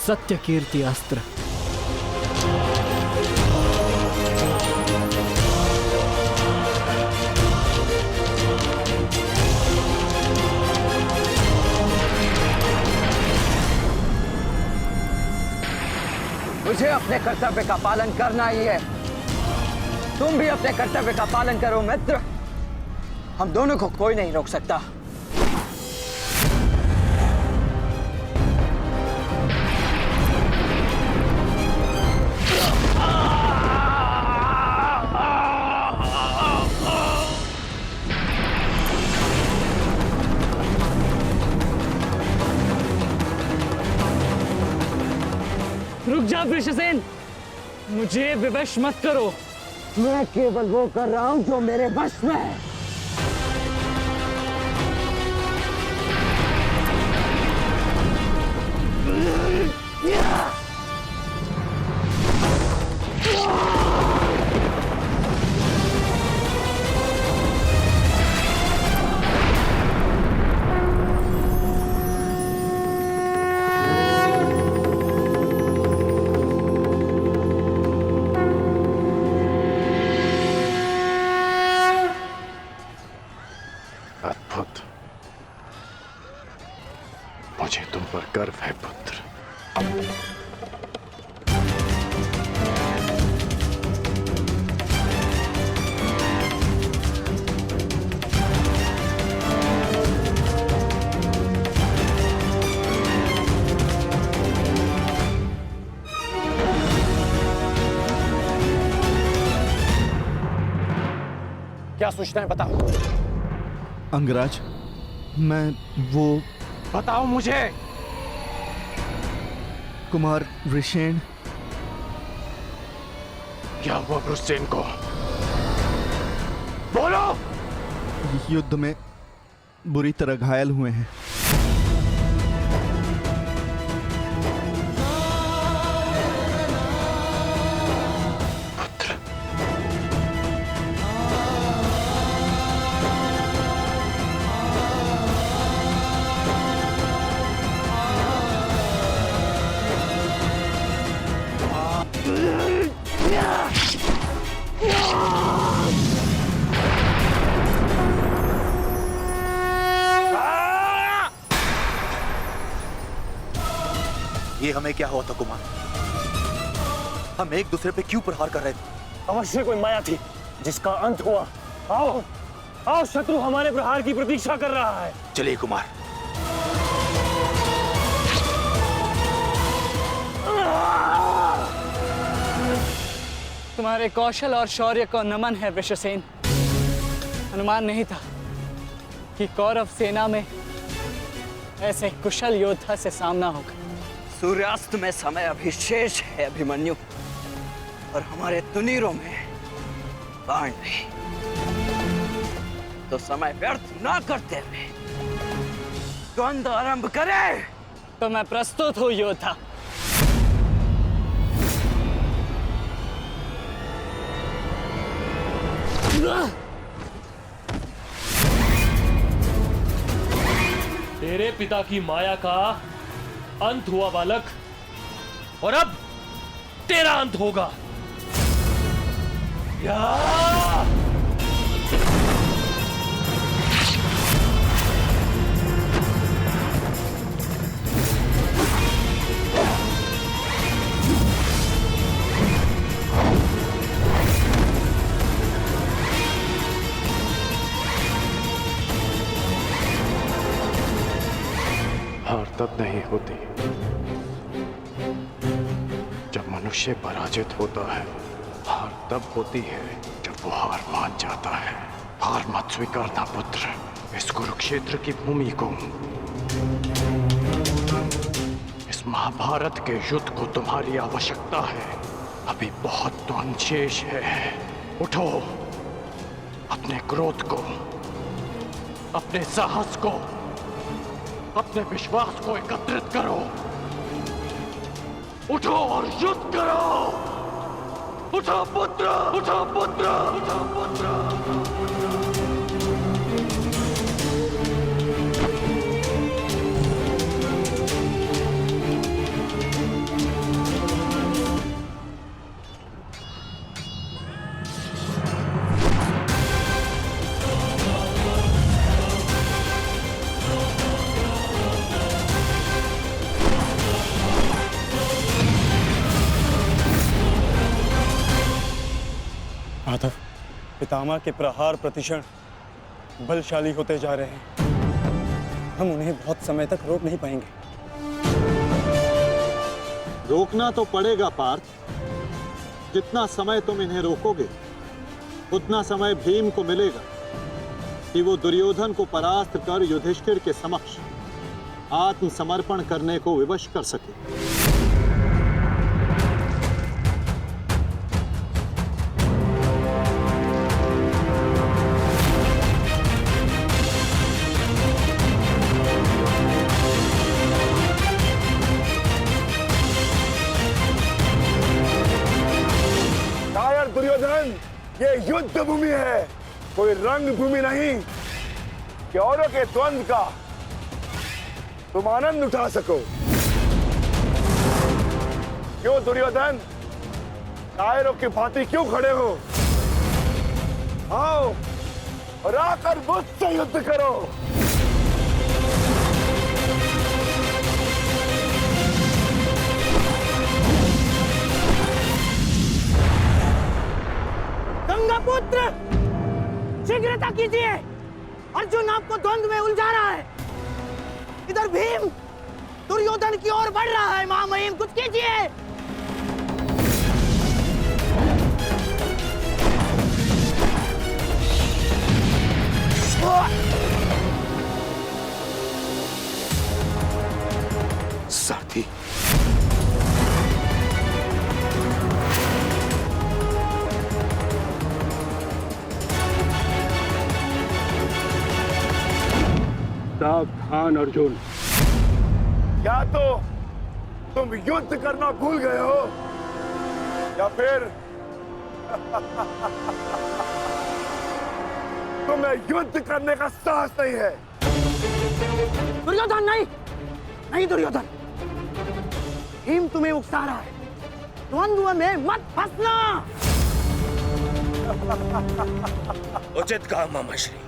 सत्य कीर्ति अस्त्र। मुझे अपने कर्तव्य का पालन करना ही है। तुम भी अपने कर्तव्य का पालन करो मित्र। हम दोनों को कोई नहीं रोक सकता। रुक जा वृषसेन, मुझे विवश मत करो। मैं केवल वो कर रहा हूं जो मेरे वश में है। अद्भुत। मुझे तुम पर गर्व है पुत्र। क्या सूचना है बताओ। अंगराज, मैं वो बताओ मुझे। कुमार वृषेण। क्या हुआ वृषसेन को? बोलो। युद्ध में बुरी तरह घायल हुए हैं। ये हमें क्या हुआ था कुमार? हम एक दूसरे पे क्यों प्रहार कर रहे थे? अवश्य कोई माया थी जिसका अंत हुआ। आओ आओ, शत्रु हमारे प्रहार की प्रतीक्षा कर रहा है। चलिए कुमार। तुम्हारे कौशल और शौर्य को नमन है वृषसेन। अनुमान नहीं था कि कौरव सेना में ऐसे कुशल योद्धा से सामना होगा। सूर्यास्त में समय अभी शेष है अभिमन्यु, और हमारे तुनीरों में बाण नहीं। तो समय व्यर्थ ना करते हुए द्वंद्व आरंभ करें। तो मैं प्रस्तुत हूँ योद्धा। तेरे पिता की माया का अंत हुआ बालक, और अब तेरा अंत होगा। या! हार तब नहीं होती जब मनुष्य पराजित होता है। हार तब होती है जब वो हार मान जाता है। हार मत स्वीकारना पुत्र। इस कुरुक्षेत्र की भूमि को, इस महाभारत के युद्ध को तुम्हारी आवश्यकता है। अभी बहुत द्वंद्व शेष है। उठो, अपने क्रोध को, अपने साहस को, अपने विश्वास को एकत्रित करो। उठो और युद्ध करो। उठो पुत्र, उठो पुत्र, उठो पुत्र। पितामह के प्रहार प्रतिक्षण बलशाली होते जा रहे हैं। हम उन्हें बहुत समय तक रोक नहीं पाएंगे। रोकना तो पड़ेगा पार्थ। जितना समय तुम इन्हें रोकोगे उतना समय भीम को मिलेगा कि वो दुर्योधन को परास्त कर युधिष्ठिर के समक्ष आत्मसमर्पण करने को विवश कर सके। दुर्योधन, ये युद्ध भूमि है, कोई रंग भूमि नहीं कि औरों के द्वंद्व का तुम आनंद उठा सको। क्यों दुर्योधन, कायरों की भांति क्यों खड़े हो? आओ और आकर मुझसे युद्ध करो। गंगापुत्र, शीघ्रता कीजिए, अर्जुन आपको द्वंद्व में उलझा रहा है। इधर भीम दुर्योधन की ओर बढ़ रहा है। महामहिम, कुछ कीजिए। साथी, सावधान अर्जुन। क्या तो तुम युद्ध करना भूल गए हो या फिर तुम्हें युद्ध करने का साहस नहीं है? दुर्योधन, नहीं नहीं दुर्योधन, भीम तुम्हें उकसा रहा है। द्वंद्व में मत फंसना। उचित कहा मामाश्री।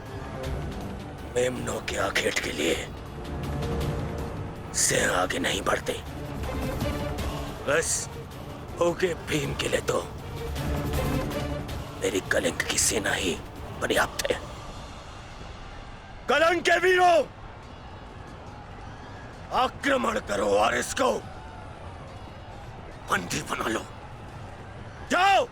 मेमनों के आखेट के लिए से आगे नहीं बढ़ते। बस होके भीम के लिए तो मेरी कलिंग की सेना ही पर्याप्त है। कलंक के वीरों, आक्रमण करो और इसको बंदी बना लो। जाओ।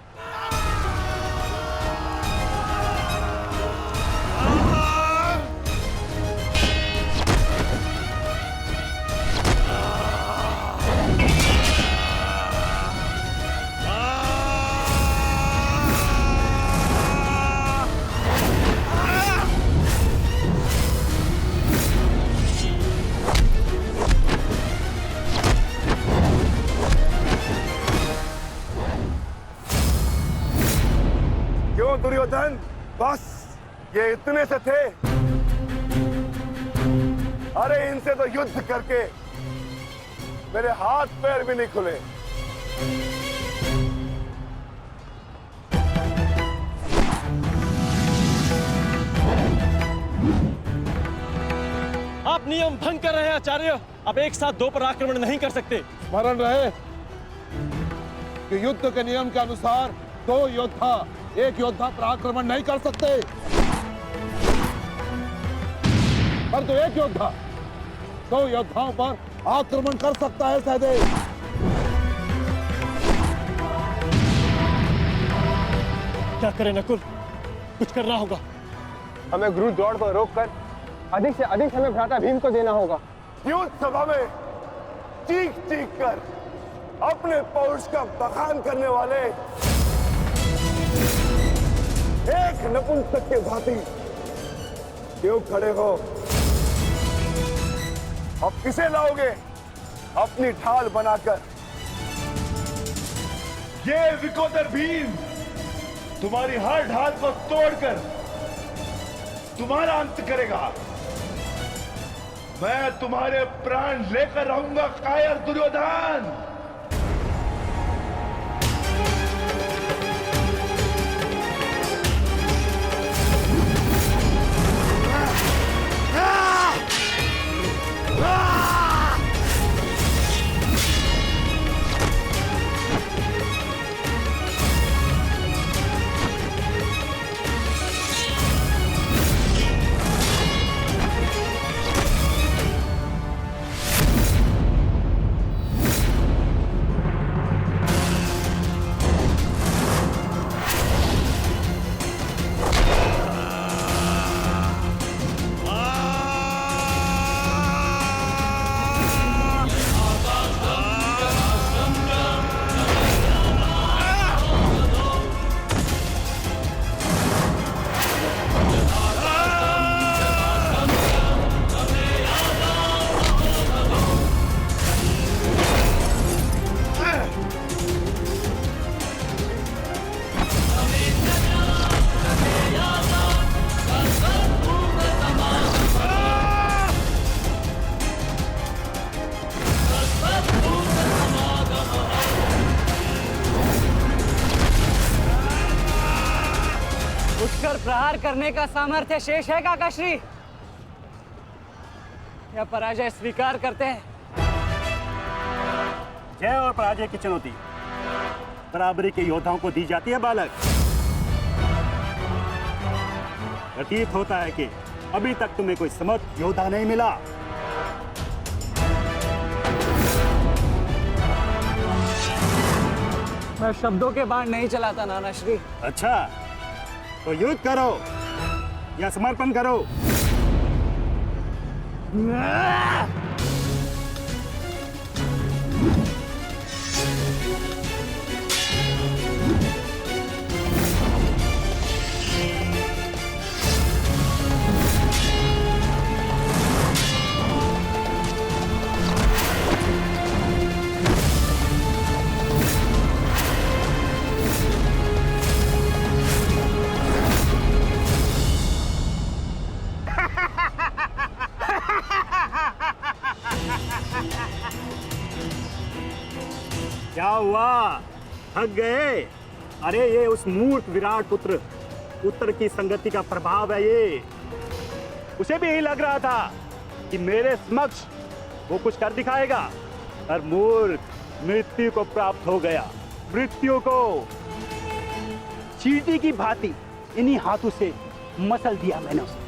दुर्योधन, बस ये इतने से थे? अरे इनसे तो युद्ध करके मेरे हाथ पैर भी नहीं खुले। आप नियम भंग कर रहे हैं आचार्य। अब एक साथ दो पर आक्रमण नहीं कर सकते। स्मरण रहे कि युद्ध के नियम के अनुसार दो योद्धा एक योद्धा पर आक्रमण नहीं कर सकते, पर तो एक योद्धा दो योद्धाओं पर आक्रमण कर सकता है। सहदेव, क्या करें नकुल, कुछ करना होगा। हमें गुरु दौड़ को रोककर अधिक से अधिक समय भ्राता भीम को देना होगा। युद्ध सभा में चीख चीख कर अपने पौरुष का बखान करने वाले एक नपुंसक के भांति क्यों खड़े हो? अब किसे लाओगे अपनी ढाल बनाकर? ये विकोदर भीम तुम्हारी हर ढाल को तोड़कर तुम्हारा अंत करेगा। मैं तुम्हारे प्राण लेकर रहूंगा कायर दुर्योधन। करने का सामर्थ्य शेष है काकाश्री? या पराजय स्वीकार करते हैं? जय और पराजय की चुनौती बराबरी के योद्धाओं को दी जाती है बालक। प्रतीत होता है कि अभी तक तुम्हें कोई समर्थ योद्धा नहीं मिला। मैं शब्दों के बाण नहीं चलाता नानाश्री। अच्छा, तो युद्ध करो या समर्पण करो। क्या हुआ, थक गए? अरे ये उस मूर्ख विराट पुत्र उत्तर की संगति का प्रभाव है। ये उसे भी यही लग रहा था कि मेरे समक्ष वो कुछ कर दिखाएगा, पर मूर्ख मृत्यु को प्राप्त हो गया। मृत्यु को चींटी की भांति इन्हीं हाथों से मसल दिया मैंने उसे।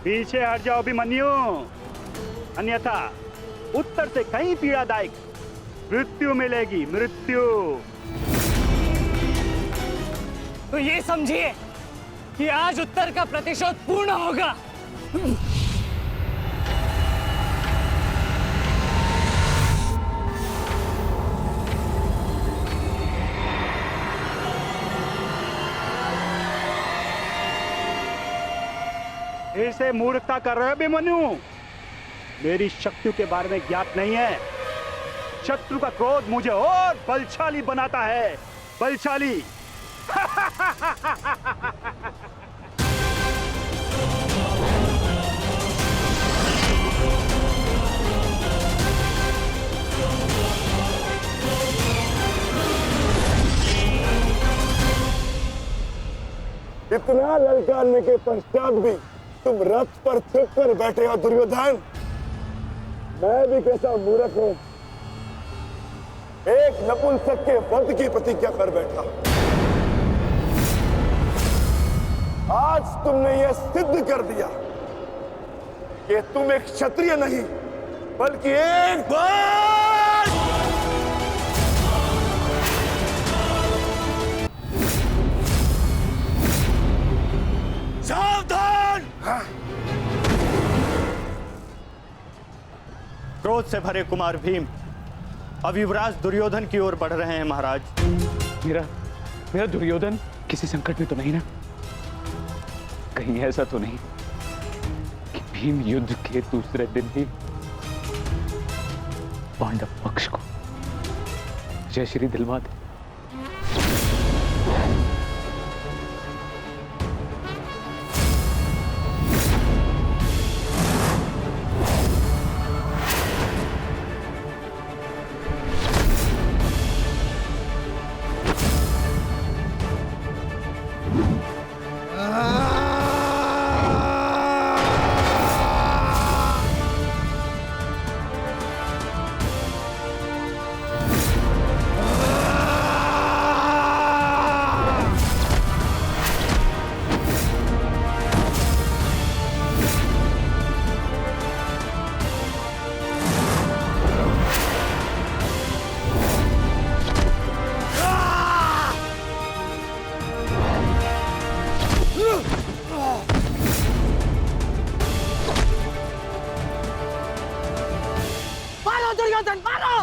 पीछे हट जाओ अभिमन्यु, अन्यथा उत्तर से कहीं पीड़ादायक मृत्यु मिलेगी। मृत्यु। तो ये समझिए कि आज उत्तर का प्रतिशोध पूर्ण होगा। फिर से मूर्खता कर रहे हो अभिमन्यु? मेरी शक्तियों के बारे में ज्ञात नहीं है। शत्रु का क्रोध मुझे और बलशाली बनाता है। बलशाली। इतना ललकारने के पश्चात भी तुम रथ पर चुप कर बैठे हो दुर्योधन। मैं भी कैसा मूर्ख हूं, एक नपुंसक के वध की प्रतिज्ञा कर बैठा। आज तुमने यह सिद्ध कर दिया कि तुम एक क्षत्रिय नहीं बल्कि एक बाल। सावधान! क्रोध से भरे कुमार भीम अब युवराज दुर्योधन की ओर बढ़ रहे हैं महाराज। मेरा दुर्योधन किसी संकट में तो नहीं ना? कहीं ऐसा तो नहीं कि भीम युद्ध के दूसरे दिन ही पांडव पक्ष को जय श्री दिलवा दे? दुर्योधन मारो!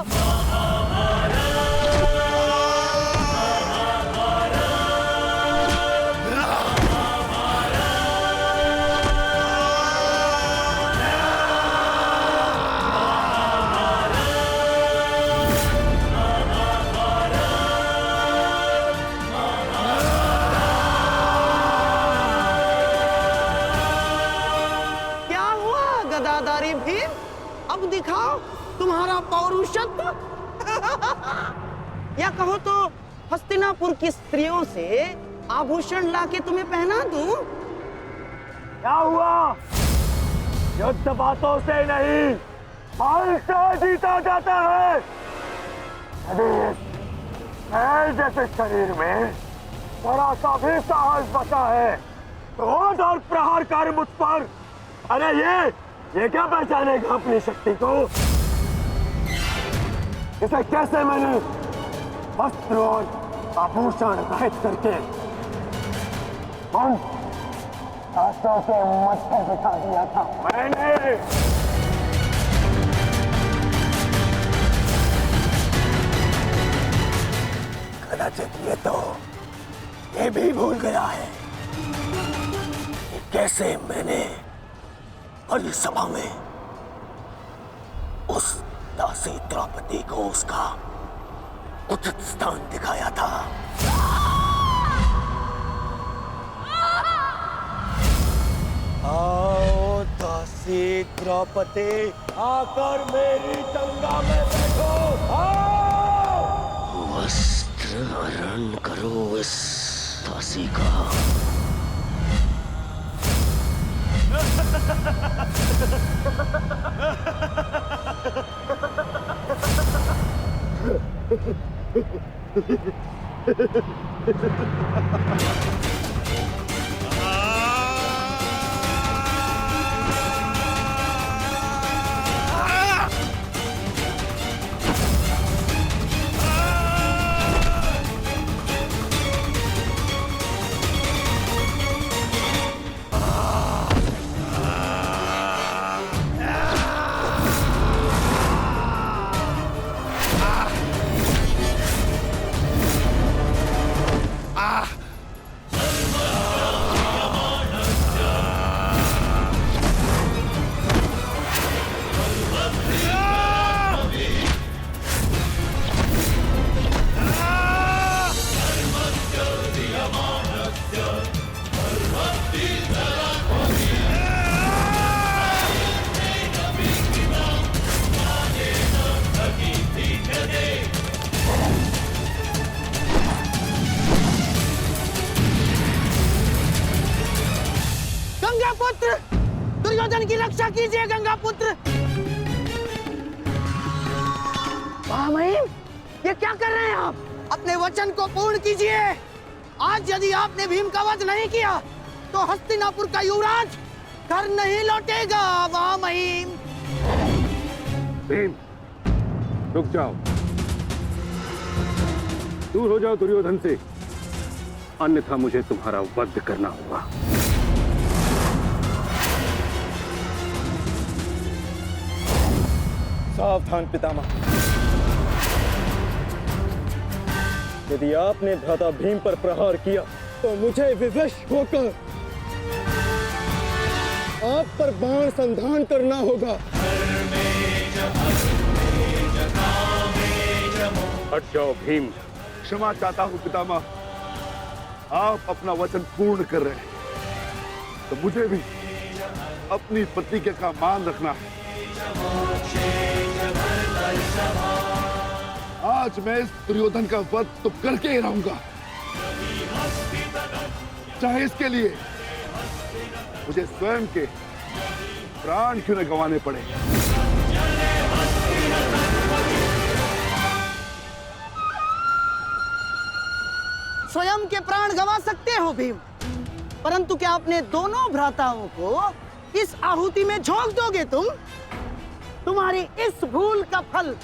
क्या हुआ गदाधारी भीम? अब दिखाओ तुम्हारा पौरुषत्व। या कहो तो हस्तिनापुर की स्त्रियों से आभूषण लाके तुम्हें पहना दूं? क्या हुआ? युद्ध बातों से नहीं, बल से जीता जाता है। यदि इस बैल जैसे शरीर में थोड़ा सा भी साहस बचा है तो और प्रहार कर मुझ पर। अरे ये क्या पहचानेगा अपनी शक्ति को? इसे कैसे मैंने वस्त्र और आभूषण रहित करके उन शास्त्रों के मध्य बिठा दिया था मैंने। कदाचित ये भी भूल गया है कि कैसे मैंने बलि सभा में उस दासी द्रौपदी को उसका उचित स्थान दिखाया था। आओ दासी द्रौपदी, आकर मेरी गंगा में बैठो। वस्त्र हरण करो इस दासी का। पुत्र, दुर्योधन की रक्षा कीजिए गंगा पुत्र। महामहिम, ये क्या कर रहे हैं आप? अपने वचन को पूर्ण कीजिए। आज यदि आपने भीम का वध नहीं किया तो हस्तिनापुर का युवराज घर नहीं लौटेगा। महामहिम। भीम, रुक जाओ, दूर हो जाओ दुर्योधन से, अन्यथा मुझे तुम्हारा वध करना होगा। सावधान पितामह, यदि आपने भ्राता भीम पर प्रहार किया तो मुझे विवश होकर आप पर बाण संधान करना होगा। हट जाओ भीम। क्षमा चाहता हूं पितामह, आप अपना वचन पूर्ण कर रहे हैं तो मुझे भी अपनी प्रतिज्ञा का मान रखना है। आज मैं इस दुर्योधन का वध तो करके ही रहूंगा, चाहे इसके लिए मुझे स्वयं के प्राण क्यों न गंवाने पड़े। स्वयं के प्राण गंवा सकते हो भीम, परंतु क्या अपने दोनों भ्राताओं को इस आहुति में झोंक दोगे तुम? तुम्हारी इस भूल का फल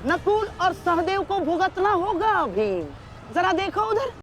नकुल और सहदेव को भुगतना होगा भीम। जरा देखो उधर।